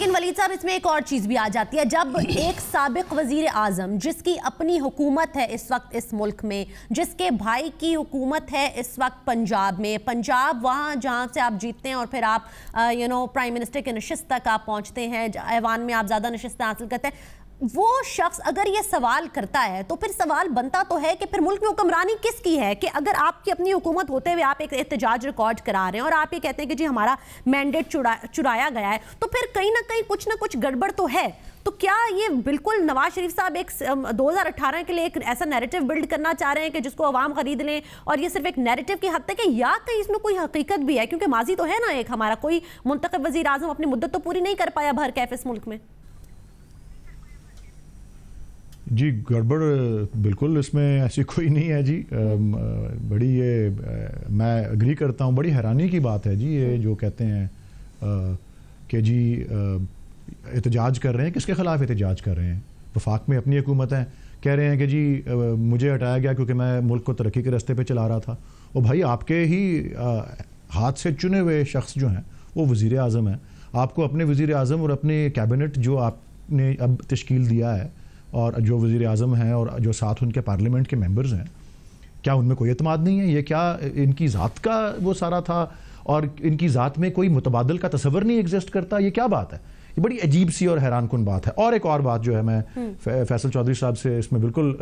لیکن ولید صاحب اس میں ایک اور چیز بھی آ جاتی ہے، جب ایک سابق وزیر اعظم جس کی اپنی حکومت ہے اس وقت اس ملک میں، جس کے بھائی کی حکومت ہے اس وقت پنجاب میں، پنجاب وہاں جہاں سے آپ جیتتے ہیں اور پھر آپ پرائم منسٹر کے نشست تک آپ پہنچتے ہیں، ایوان میں آپ زیادہ نشستیں حاصل کرتے ہیں، وہ شخص اگر یہ سوال کرتا ہے تو پھر سوال بنتا تو ہے کہ پھر ملک میں حکمرانی کس کی ہے؟ کہ اگر آپ کی اپنی حکومت ہوتے ہوئے آپ ایک احتجاج ریکارڈ کرا رہے ہیں اور آپ یہ کہتے ہیں کہ جی ہمارا مینڈیٹ چرایا گیا ہے، تو پھر کہیں نہ کچھ گڑبڑ تو ہے۔ تو کیا یہ بالکل نواز شریف صاحب ایک 2018 کے لیے ایک ایسا نیریٹو بلڈ کرنا چاہ رہے ہیں کہ جس کو عوام خرید لیں اور یہ صرف ایک نیریٹو کی حد تک ہے، یا کہیں اس میں کوئی حقیقت بھی ہے؟ کیونکہ ماضی تو ہے نا ایک ہمارا، کوئی منتخب وزیر اعظم اپنی مدت تو پوری نہیں کر پایا بھر کیف اس ملک میں۔ جی گڑبڑ بالکل اس میں ایسی کوئی نہیں ہے جی، بڑی یہ میں اگری کرتا ہوں، بڑی حیرانی کی بات ہے جی یہ جو کہتے ہیں کہ جی احتجاج کر رہے ہیں، کس کے خلاف احتجاج کر رہے ہیں؟ وفاق میں اپنی حکومت ہے، کہہ رہے ہیں کہ جی مجھے ہٹایا گیا کیونکہ میں ملک کو ترقی کے راستے پہ چلا رہا تھا۔ اور بھائی آپ کے ہی ہاتھ سے چنے ہوئے شخص جو ہیں وہ وزیر اعظم ہیں، آپ کو اپنے وزیر اعظم اور اپنے کیبنٹ جو آپ نے اب تشکیل دیا ہے اور جو وزیر اعظم ہیں اور جو ساتھ ان کے پارلیمنٹ کے ممبرز ہیں، کیا ان میں کوئی اعتماد نہیں ہے؟ یہ کیا ان کی ذات کا وہ سارا تھا اور ان کی ذات میں کوئی متبادل کا تصور نہیں ایگزسٹ کرتا؟ یہ کیا بات ہے؟ یہ بڑی عجیب سی اور حیران کن بات ہے۔ اور ایک اور بات جو ہے میں فیصل چودھری صاحب سے اس میں بالکل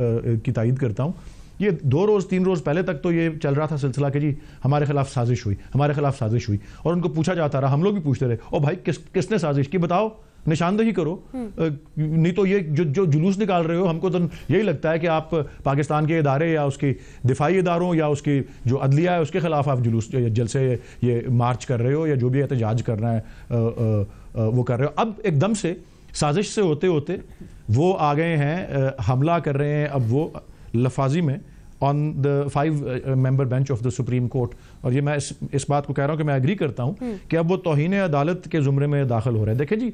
کی تائید کرتا ہوں، یہ 2 روز 3 روز پہلے تک تو یہ چل رہا تھا سلسلہ کہ جی ہمارے خلاف سازش ہوئی، ہمارے خلاف سازش ہوئی، اور ان کو پوچھا جاتا رہا، ہم لوگ بھی پوچھتے رہے، او بھائی کس نے سازش کی؟ بتاؤ، نشاندہی کرو، نہیں تو یہ جو جلوس نکال رہے ہو، ہم کو تو یہی لگتا ہے کہ آپ پاکستان کے ادارے یا اس کی دفاعی اداروں یا اس کی جو عدلیہ ہے اس کے خلاف آپ جلوس جلسے یہ مارچ کر رہے ہو یا جو بھی احتجاج کر رہے ہیں وہ کر رہے ہو۔ اب ایک دم سے سازش سے ہوتے ہوتے وہ آ گئے ہیں، حملہ کر رہے ہیں اب وہ لفاظی میں on the 5 member bench of the Supreme Court۔ اور یہ میں اس بات کو کہہ رہا ہوں کہ میں ایگری کرتا ہوں کہ اب وہ توہین عدالت کے زمرے میں داخل ہو رہے ہیں۔ دیکھیں جی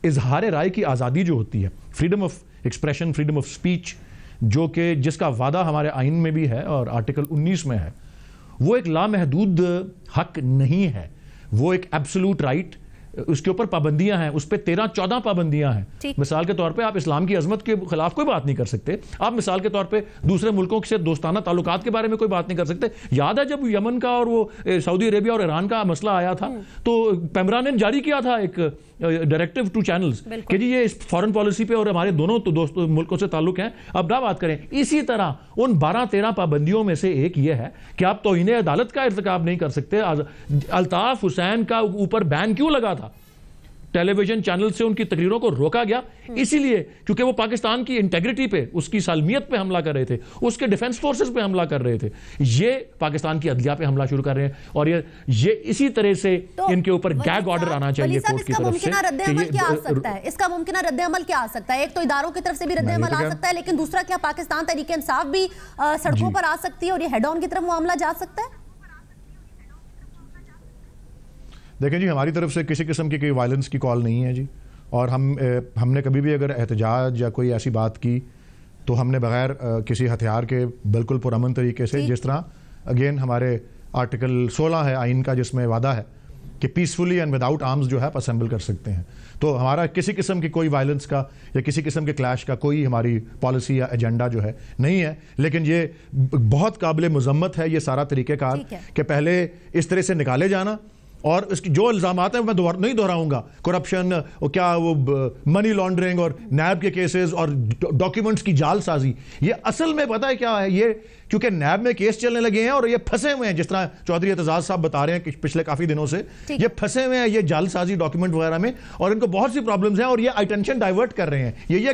اظہار رائے کی آزادی جو ہوتی ہے، freedom of expression, freedom of speech, جو کہ جس کا وعدہ ہمارے آئین میں بھی ہے اور آرٹیکل 19 میں ہے، وہ ایک لامحدود حق نہیں ہے، وہ ایک ایبسولوٹ رائٹ، اس کے اوپر پابندیاں ہیں، اس پہ 13-14 پابندیاں ہیں۔ مثال کے طور پہ آپ اسلام کی عظمت کے خلاف کوئی بات نہیں کر سکتے، آپ مثال کے طور پہ دوسرے ملکوں سے دوستانہ تعلقات کے بارے میں کوئی بات نہیں کر سکتے۔ یاد ہے جب یمن کا اور وہ سعودی عربیہ اور ایران کا مسئلہ آیا تھا تو پیمرا نے جاری کیا تھا ایک ڈائریکٹو ٹو چینلز کہ جی یہ اس فورن پالیسی پہ اور ہمارے دونوں تو دوست ملکوں سے تعلق ہیں، اب نہ بات کریں۔ اسی طرح ان 12-13 پابندیوں میں سے ایک یہ ہے کہ آپ توہین عدالت کا ارتکاب نہیں کر سکتے۔ الطاف حسین کا اوپر بین کیوں لگا تھا؟ ٹیلی ویژن چینل سے ان کی تقریروں کو روکا گیا اسی لیے کیونکہ وہ پاکستان کی انٹیگریٹی پہ، اس کی سالمیت پہ حملہ کر رہے تھے، اس کے ڈیفنس فورسز پہ حملہ کر رہے تھے۔ یہ پاکستان کی عدلیہ پہ حملہ شروع کر رہے ہیں اور یہ اسی طرح سے ان کے اوپر گیگ آرڈر آنا چاہیے کورٹ کی طرف سے۔ اس کا ممکنہ رد عمل کیا آ سکتا ہے؟ ایک تو اداروں کی طرف سے بھی رد عمل آ سکتا ہے، لیکن دوسرا کیا پاکستان تحریک انصاف بھی سڑکوں پر آ سکتی ہے اور یہ ہیڈ آن کی طرف معاملہ جا سکتا ہے؟ دیکھیں جی ہماری طرف سے کسی قسم کی کوئی وائلنس کی کال نہیں ہے جی، اور ہم نے کبھی بھی اگر احتجاج یا کوئی ایسی بات کی تو ہم نے بغیر کسی ہتھیار کے بالکل پرامن طریقے سے، جس طرح اگین ہمارے آرٹیکل 16 ہے آئین کا جس میں وعدہ ہے کہ پیسفلی اینڈ وداؤٹ آرمز جو ہے آپ اسمبل کر سکتے ہیں، تو ہمارا کسی قسم کی کوئی وائلنس کا یا کسی قسم کے کلیش کا کوئی ہماری پالیسی یا ایجنڈا جو ہے نہیں ہے۔ لیکن یہ بہت قابل مذمت ہے یہ سارا طریقہ کار کہ پہلے اس طرح سے نکالے جانا، اور اس کی جو الزامات ہیں میں نہیں دہراؤں گا، کرپشن، کیا وہ منی لانڈرنگ اور نیب کے کیسز اور ڈاکیومنٹس کی جال سازی، یہ اصل میں پتہ ہے کیا ہے؟ یہ کیونکہ نیب میں کیس چلنے لگے ہیں اور یہ پھنسے ہوئے ہیں، جس طرح چودھری اعتزاز صاحب بتا رہے ہیں کہ پچھلے کافی دنوں سے یہ پھنسے ہوئے ہیں یہ جال سازی ڈاکیومنٹ وغیرہ میں، اور ان کو بہت سی پرابلمز ہیں اور یہ اٹینشن ڈائیورٹ کر رہے ہیں۔ یہ